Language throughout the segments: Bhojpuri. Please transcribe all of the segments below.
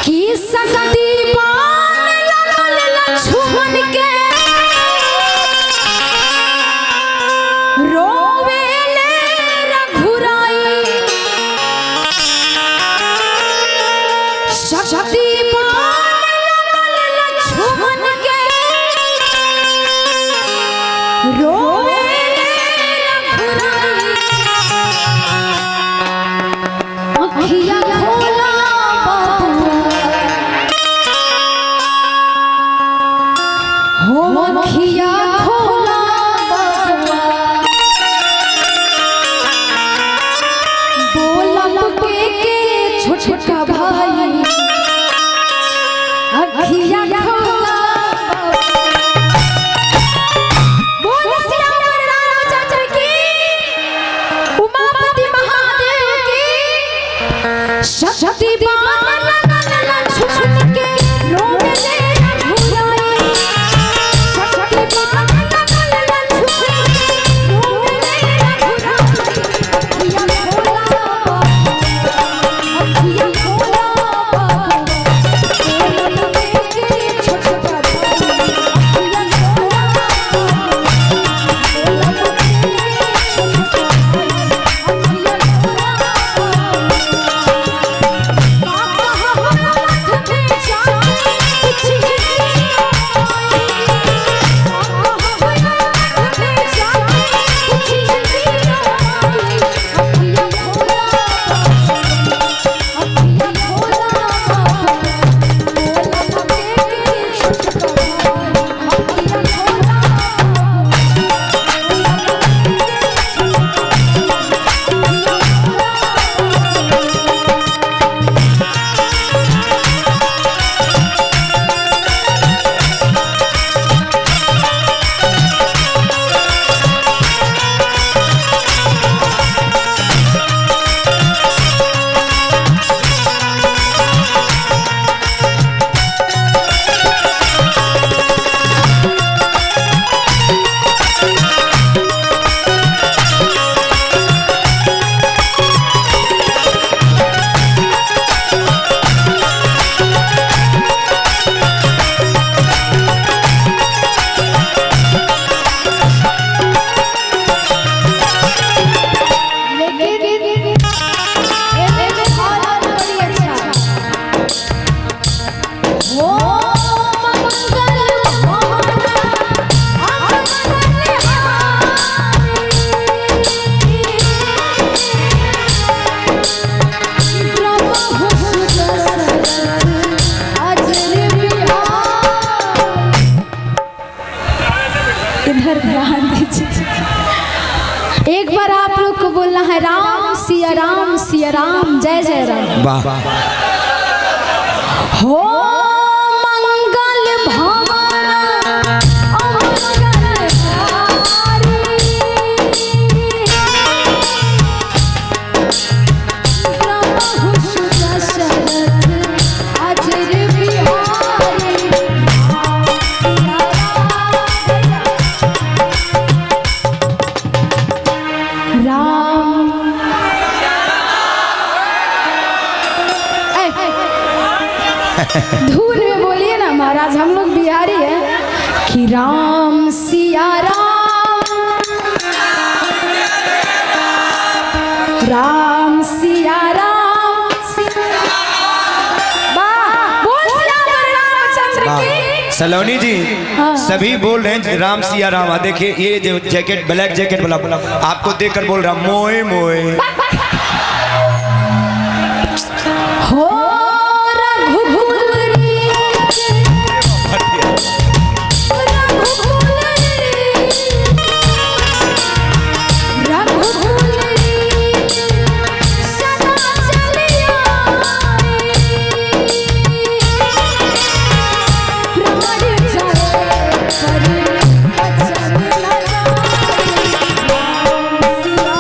कि सकती बाण लगल लक्ष्मण के रोवेले रघुराई सकती बाण लगल लक्ष्मण के रोवेले रघुराई अखिया खोला हो अखिया खोला बबुआ बोलब के छोटका भाई अखिया खोला बोल श्री रामचंद्र की उमापति महादेव की शक्ति बाण लगल लक्ष्मण के रोवेले रघुराई शक्ति बाण लगल लक्ष्मण के रोवेले रघुराई अखिया खोला अखिया खोला बोलब के छोटका भाई अखिया खोला बोलब के छोटका भाई अखिया इधर ध्यान दीजिए। एक बार आप लोग को बोलना है राम सिया राम जय जय राम। वाह हो मंगल भवन अमंगलहारी प्रभु दशरथ अजर बिहारी राम धूल में बोलिए ना महाराज, हम लोग बिहारी हैं कि राम सिया राम सिया राम बोल सियावर रामचंद्र की। सलोनी जी सभी बोल रहे हैं राम सिया राम। देखिए ये जो जैकेट ब्लैक जैकेट वाला आपको देखकर बोल रहा मोए मोए हो सिया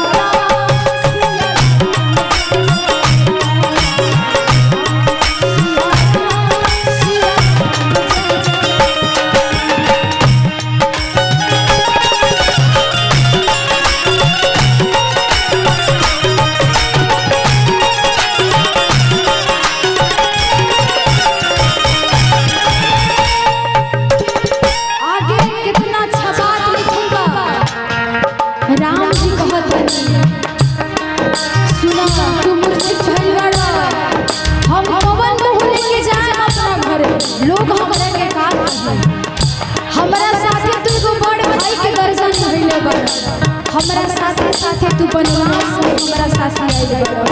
साथे तू बनवास में हमरा साथ आइल बड़ा।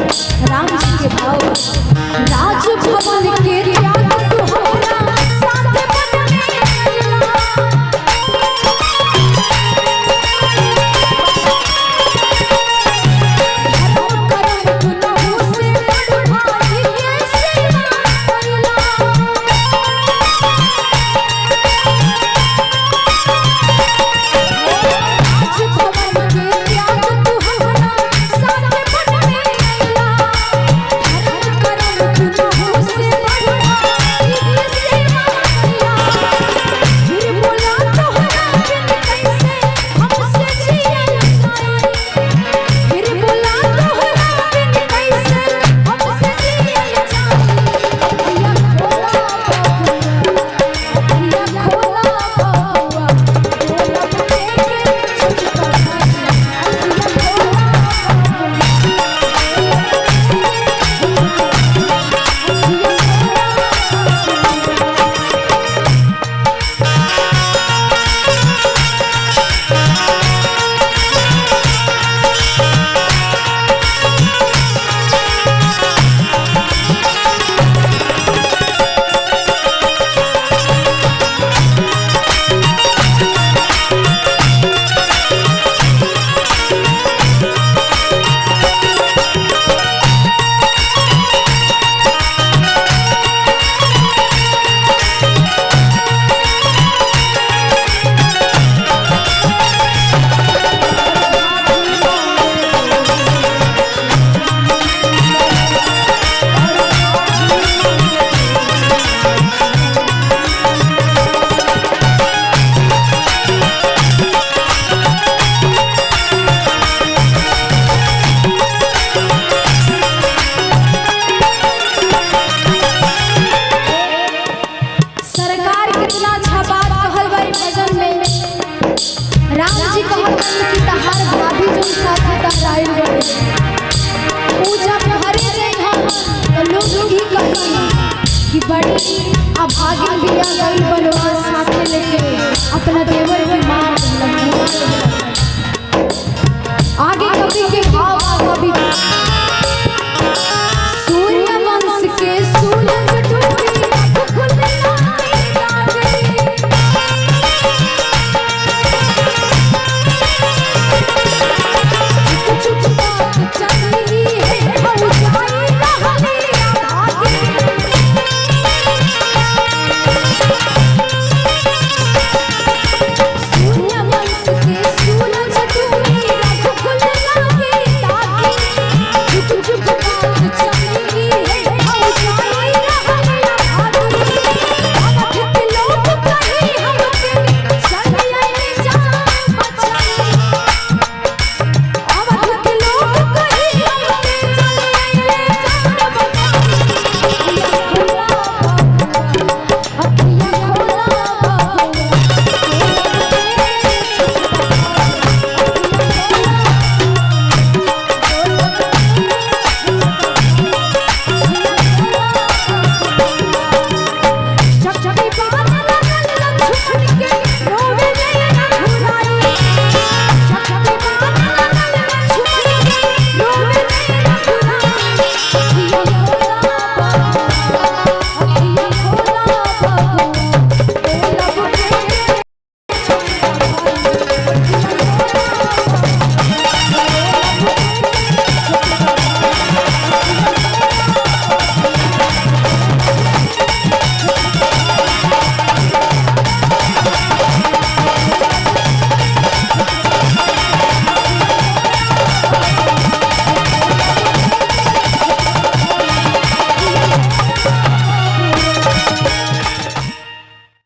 राम जी के भाव राजभवन के त्याग तू हमरा साथे बन में आइला। कि बड़ी अभागिन बिया गई बनवास साथे लेके अपना देवर